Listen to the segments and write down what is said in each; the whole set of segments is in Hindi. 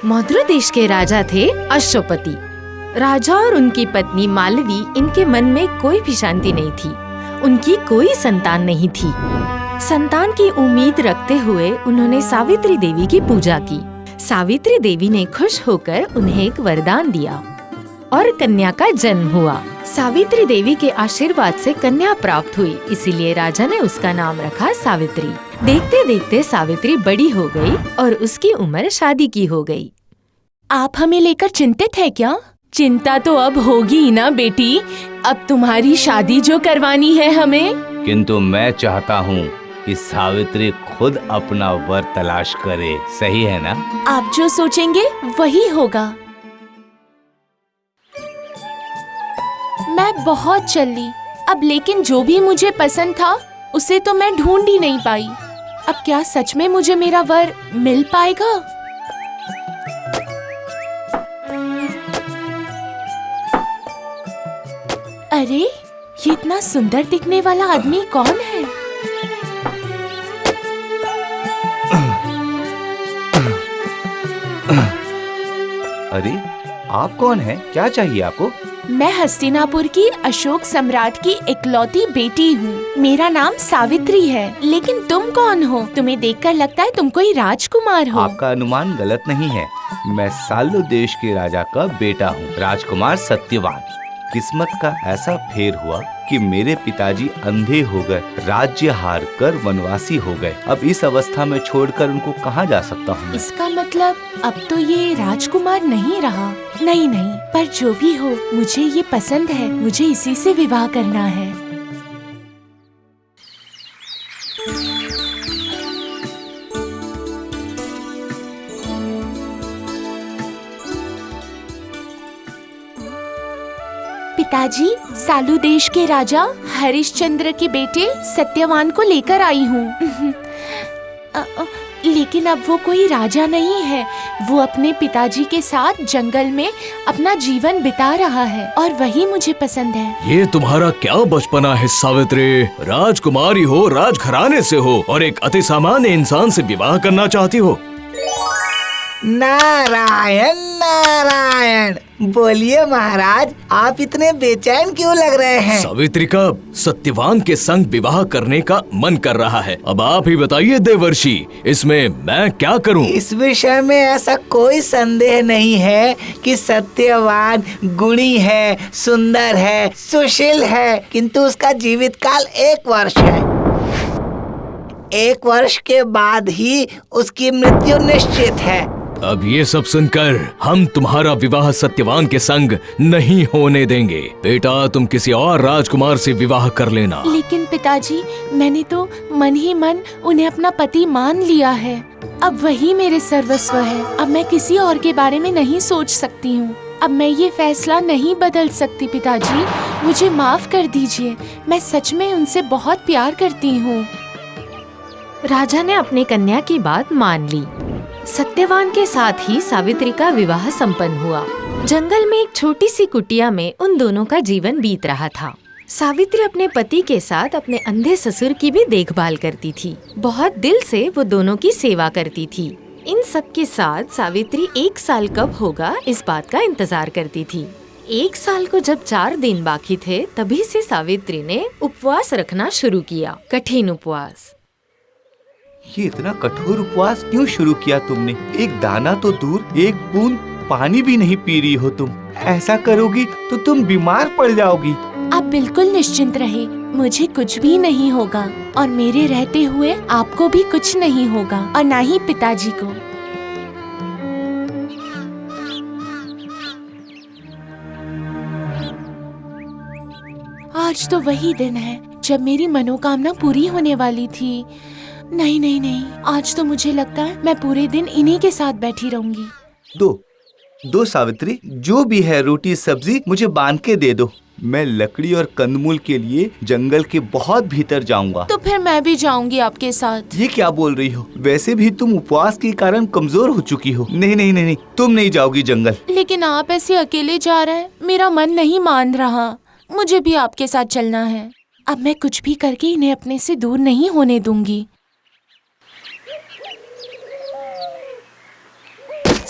मौद्र देश के राजा थे अश्वपति। राजा और उनकी पत्नी मालवी, इनके मन में कोई भी शांति नहीं थी। उनकी कोई संतान नहीं थी। संतान की उम्मीद रखते हुए उन्होंने सावित्री देवी की पूजा की। सावित्री देवी ने खुश होकर उन्हें एक वरदान दिया और कन्या का जन्म हुआ। सावित्री देवी के आशीर्वाद से कन्या प्राप्त हुई, इसीलिए राजा ने उसका नाम रखा सावित्री। देखते देखते सावित्री बड़ी हो गई और उसकी उम्र शादी की हो गई। आप हमें लेकर चिंतित है क्या? चिंता तो अब होगी ही ना बेटी। अब तुम्हारी शादी जो करवानी है हमें। किंतु मैं चाहता हूँ कि सावित्री खुद अपना वर तलाश करे, सही है ना? आप जो सोचेंगे वही होगा। मैं बहुत चली अब, लेकिन जो भी मुझे पसंद था उसे तो मैं ढूंढ ही नहीं पाई। अब क्या सच में मुझे मेरा वर मिल पाएगा? अरे, ये इतना सुंदर दिखने वाला आदमी कौन है? अरे, आप कौन हैं? क्या चाहिए आपको? मैं हस्तिनापुर की अशोक सम्राट की इकलौती बेटी हूँ। मेरा नाम सावित्री है। लेकिन तुम कौन हो? तुम्हें देखकर लगता है तुम कोई राजकुमार हो। आपका अनुमान गलत नहीं है। मैं सालो देश के राजा का बेटा हूँ, राजकुमार सत्यवान। किस्मत का ऐसा फेर हुआ कि मेरे पिताजी अंधे हो गए, राज्य हार कर वनवासी हो गए। अब इस अवस्था में छोड़कर उनको कहाँ जा सकता हूँ? इसका मतलब अब तो ये राजकुमार नहीं रहा। नहीं नहीं, पर जो भी हो, मुझे ये पसंद है। मुझे इसी से विवाह करना है। पिताजी, सालू देश के राजा हरिश्चंद्र के बेटे सत्यवान को लेकर आई हूँ। लेकिन अब वो कोई राजा नहीं है। वो अपने पिताजी के साथ जंगल में अपना जीवन बिता रहा है और वही मुझे पसंद है। ये तुम्हारा क्या बचपना है सावित्री? राजकुमारी हो, राजघराने से हो और एक अति सामान्य इंसान से विवाह करना चाहती हो। नारायण नारायण। बोलिए महाराज, आप इतने बेचैन क्यों लग रहे हैं? सावित्री का सत्यवान के संग विवाह करने का मन कर रहा है। अब आप ही बताइए देवर्षि, इसमें मैं क्या करूं? इस विषय में ऐसा कोई संदेह नहीं है कि सत्यवान गुणी है, सुंदर है, सुशील है, किंतु उसका जीवित काल 1 वर्ष है। 1 वर्ष के बाद ही उसकी मृत्यु निश्चित है। अब ये सब सुनकर हम तुम्हारा विवाह सत्यवान के संग नहीं होने देंगे। बेटा, तुम किसी और राजकुमार से विवाह कर लेना। लेकिन पिताजी, मैंने तो मन ही मन उन्हें अपना पति मान लिया है। अब वही मेरे सर्वस्व है। अब मैं किसी और के बारे में नहीं सोच सकती हूँ। अब मैं ये फैसला नहीं बदल सकती। पिताजी, मुझे माफ कर दीजिए। मैं सच में उनसे बहुत प्यार करती हूँ। राजा ने अपनी कन्या की बात मान ली। सत्यवान के साथ ही सावित्री का विवाह संपन्न हुआ। जंगल में एक छोटी सी कुटिया में उन दोनों का जीवन बीत रहा था। सावित्री अपने पति के साथ अपने अंधे ससुर की भी देखभाल करती थी। बहुत दिल से वो दोनों की सेवा करती थी। इन सब के साथ सावित्री 1 साल कब होगा इस बात का इंतजार करती थी। 1 साल को जब 4 दिन बाकी थे, तभी से सावित्री ने उपवास रखना शुरू किया। कठिन उपवास। ये इतना कठोर उपवास क्यों शुरू किया तुमने? एक दाना तो दूर, एक बूंद पानी भी नहीं पी रही हो तुम। ऐसा करोगी तो तुम बीमार पड़ जाओगी। आप बिल्कुल निश्चिंत रहे, मुझे कुछ भी नहीं होगा और मेरे रहते हुए आपको भी कुछ नहीं होगा और ना ही पिताजी को। आज तो वही दिन है जब मेरी मनोकामना पूरी होने वाली थी। नहीं नहीं नहीं, आज तो मुझे लगता है मैं पूरे दिन इन्हीं के साथ बैठी रहूंगी। दो सावित्री, जो भी है रोटी सब्जी मुझे बांध के दे दो। मैं लकड़ी और कंदमूल के लिए जंगल के बहुत भीतर जाऊंगा। तो फिर मैं भी जाऊंगी आपके साथ। ये क्या बोल रही हो? वैसे भी तुम उपवास के कारण कमजोर हो चुकी हो। नहीं नहीं नहीं, तुम नहीं जाओगी जंगल। लेकिन आप ऐसे अकेले जा रहे हैं, मेरा मन नहीं मान रहा। मुझे भी आपके साथ चलना है। अब मैं कुछ भी करके इन्हें अपने से दूर नहीं होने दूंगी।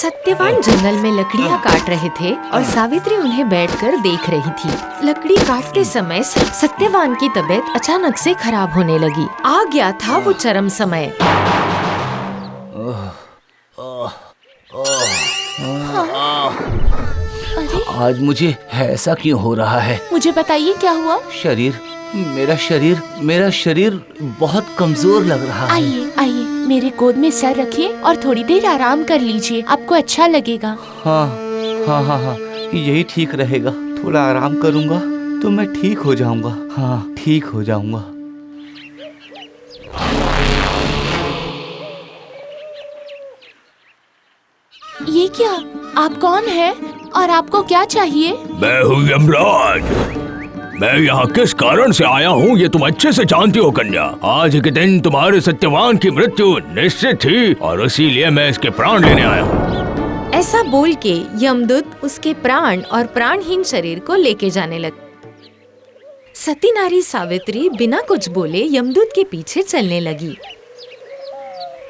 सत्यवान जंगल में लकड़ियाँ काट रहे थे और सावित्री उन्हें बैठकर देख रही थी। लकड़ी काटते समय सत्यवान की तबीयत अचानक से खराब होने लगी। आ गया था वो चरम समय। अरे आज मुझे ऐसा क्यों हो रहा है? मुझे बताइए क्या हुआ? मेरा शरीर बहुत कमजोर लग रहा है। आइए आइए, मेरे गोद में सर रखिए और थोड़ी देर आराम कर लीजिए, आपको अच्छा लगेगा। हाँ हाँ हाँ हाँ, यही ठीक रहेगा। थोड़ा आराम करूँगा तो मैं ठीक हो जाऊँगा। हाँ, ठीक हो जाऊँगा। ये क्या? आप कौन हैं और आपको क्या चाहिए? मैं हूँ यमराज। मैं यहाँ किस कारण से आया हूँ ये तुम अच्छे से जानती हो कन्या। आज के दिन तुम्हारे सत्यवान की मृत्यु निश्चित थी और इसीलिए मैं इसके प्राण लेने आया हूँ। ऐसा बोल के यमदूत उसके प्राण और प्राणहीन शरीर को लेके जाने लगे। सती नारी सावित्री बिना कुछ बोले यमदूत के पीछे चलने लगी।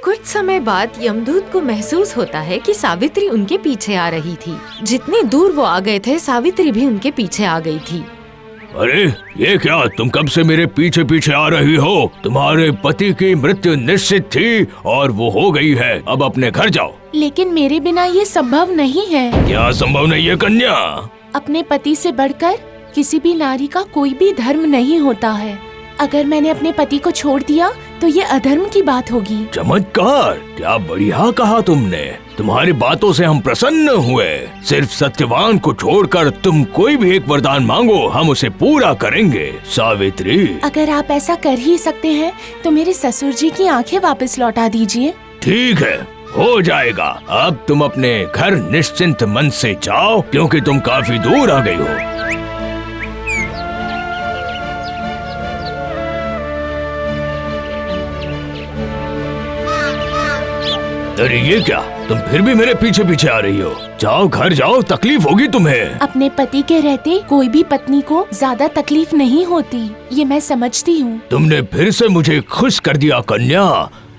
कुछ समय बाद यमदूत को महसूस होता है कि सावित्री उनके पीछे आ रही थी। जितने दूर वो आ गए थे, सावित्री भी उनके पीछे आ गई थी। अरे ये क्या, तुम कब से मेरे पीछे पीछे आ रही हो? तुम्हारे पति की मृत्यु निश्चित थी और वो हो गई है। अब अपने घर जाओ। लेकिन मेरे बिना ये संभव नहीं है। क्या संभव नहीं है कन्या? अपने पति से बढ़कर किसी भी नारी का कोई भी धर्म नहीं होता है। अगर मैंने अपने पति को छोड़ दिया तो ये अधर्म की बात होगी। चमत्कार, क्या बढ़िया कहा तुमने। तुम्हारी बातों से हम प्रसन्न हुए। सिर्फ सत्यवान को छोड़कर तुम कोई भी एक वरदान मांगो, हम उसे पूरा करेंगे। सावित्री, अगर आप ऐसा कर ही सकते हैं तो मेरे ससुर जी की आंखें वापस लौटा दीजिए। ठीक है, हो जाएगा। अब तुम अपने घर निश्चिंत मन से जाओ क्योंकि तुम काफी दूर आ गई हो। अरे ये क्या, तुम फिर भी मेरे पीछे पीछे आ रही हो? जाओ घर जाओ, तकलीफ होगी तुम्हें। अपने पति के रहते कोई भी पत्नी को ज्यादा तकलीफ नहीं होती, ये मैं समझती हूँ। तुमने फिर से मुझे खुश कर दिया कन्या।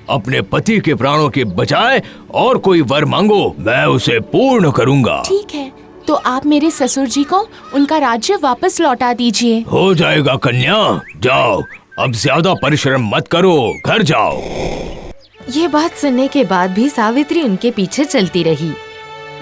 अपने पति के प्राणों के बजाय और कोई वर मांगो, मैं उसे पूर्ण करूँगा। ठीक है, तो आप मेरे ससुर जी को उनका राज्य वापस लौटा दीजिए। हो जाएगा कन्या, जाओ। अब ज्यादा परिश्रम मत करो, घर जाओ। ये बात सुनने के बाद भी सावित्री उनके पीछे चलती रही।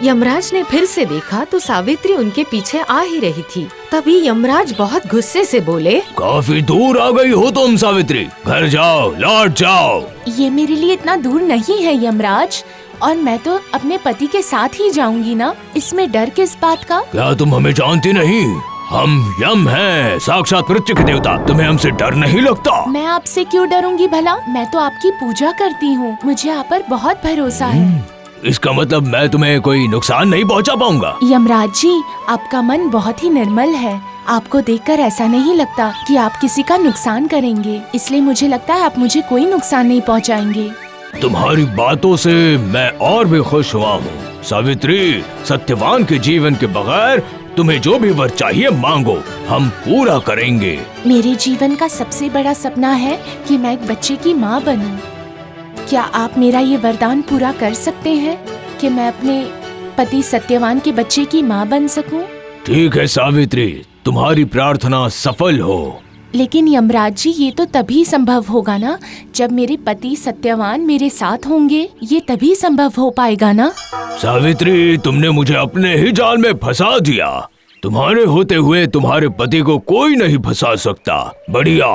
यमराज ने फिर से देखा तो सावित्री उनके पीछे आ ही रही थी। तभी यमराज बहुत गुस्से से बोले, काफी दूर आ गई हो तुम सावित्री, घर जाओ, लौट जाओ। ये मेरे लिए इतना दूर नहीं है यमराज, और मैं तो अपने पति के साथ ही जाऊंगी ना, इसमें डर किस बात का? क्या तुम हमें जानती नहीं? हम यम हैं, साक्षात मृत्यु के देवता। तुम्हें हमसे डर नहीं लगता? मैं आपसे क्यों डरूंगी भला? मैं तो आपकी पूजा करती हूँ, मुझे आप पर बहुत भरोसा है। इसका मतलब मैं तुम्हें कोई नुकसान नहीं पहुंचा पाऊंगा। यमराज जी, आपका मन बहुत ही निर्मल है। आपको देखकर ऐसा नहीं लगता कि आप किसी का नुकसान करेंगे, इसलिए मुझे लगता है आप मुझे कोई नुकसान नहीं पहुंचाएंगे। तुम्हारी बातों से मैं और भी खुश हुआ हूँ। सावित्री, सत्यवान के जीवन के बगैर तुम्हें जो भी वर चाहिए मांगो, हम पूरा करेंगे। मेरे जीवन का सबसे बड़ा सपना है कि मैं एक बच्चे की माँ बनूं। क्या आप मेरा ये वरदान पूरा कर सकते हैं कि मैं अपने पति सत्यवान के बच्चे की माँ बन सकूं? ठीक है सावित्री, तुम्हारी प्रार्थना सफल हो। लेकिन यमराज जी, ये तो तभी संभव होगा ना जब मेरे पति सत्यवान मेरे साथ होंगे। ये तभी संभव हो पाएगा ना? सावित्री, तुमने मुझे अपने ही जाल में फंसा दिया। तुम्हारे होते हुए तुम्हारे पति को कोई नहीं फंसा सकता। बढ़िया,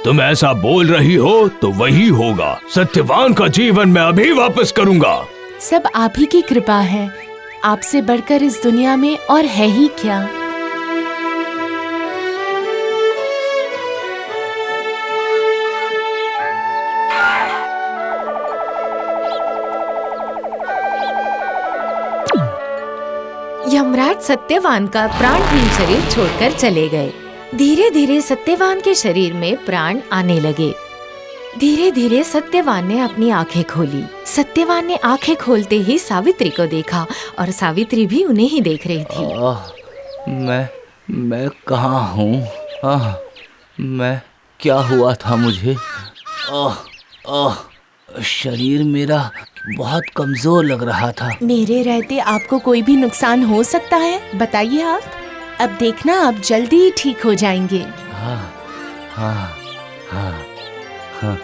तुम ऐसा बोल रही हो तो वही होगा। सत्यवान का जीवन मैं अभी वापस करूंगा। सब आप ही की कृपा है, आपसे बढ़कर इस दुनिया में और है ही क्या। यमराज सत्यवान का प्राणहीन शरीर छोड़कर चले गए। धीरे धीरे सत्यवान के शरीर में प्राण आने लगे। धीरे धीरे सत्यवान ने अपनी आंखें खोली। सत्यवान ने आंखें खोलते ही सावित्री को देखा और सावित्री भी उन्हें ही देख रही थी। मैं कहाँ हूँ? मैं क्या हुआ था मुझे? शरीर मेरा बहुत कमजोर लग रहा था। मेरे रहते आपको कोई भी नुकसान हो सकता है? बताइए आप। अब देखना आप जल्दी ही ठीक हो जाएंगे। हाँ हाँ हाँ हाँ,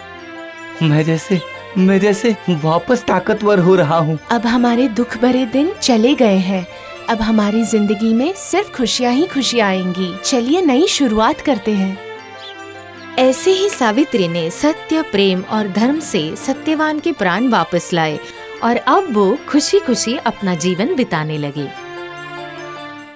मैं जैसे वापस ताकतवर हो रहा हूँ। अब हमारे दुख भरे दिन चले गए हैं। अब हमारी जिंदगी में सिर्फ खुशियाँ ही खुशियाँ आएंगी। चलिए नई शुरुआत करते हैं। ऐसे ही सावित्री ने सत्य, प्रेम और धर्म से सत्यवान के प्राण वापस लाए और अब वो खुशी खुशी अपना जीवन बिताने लगे।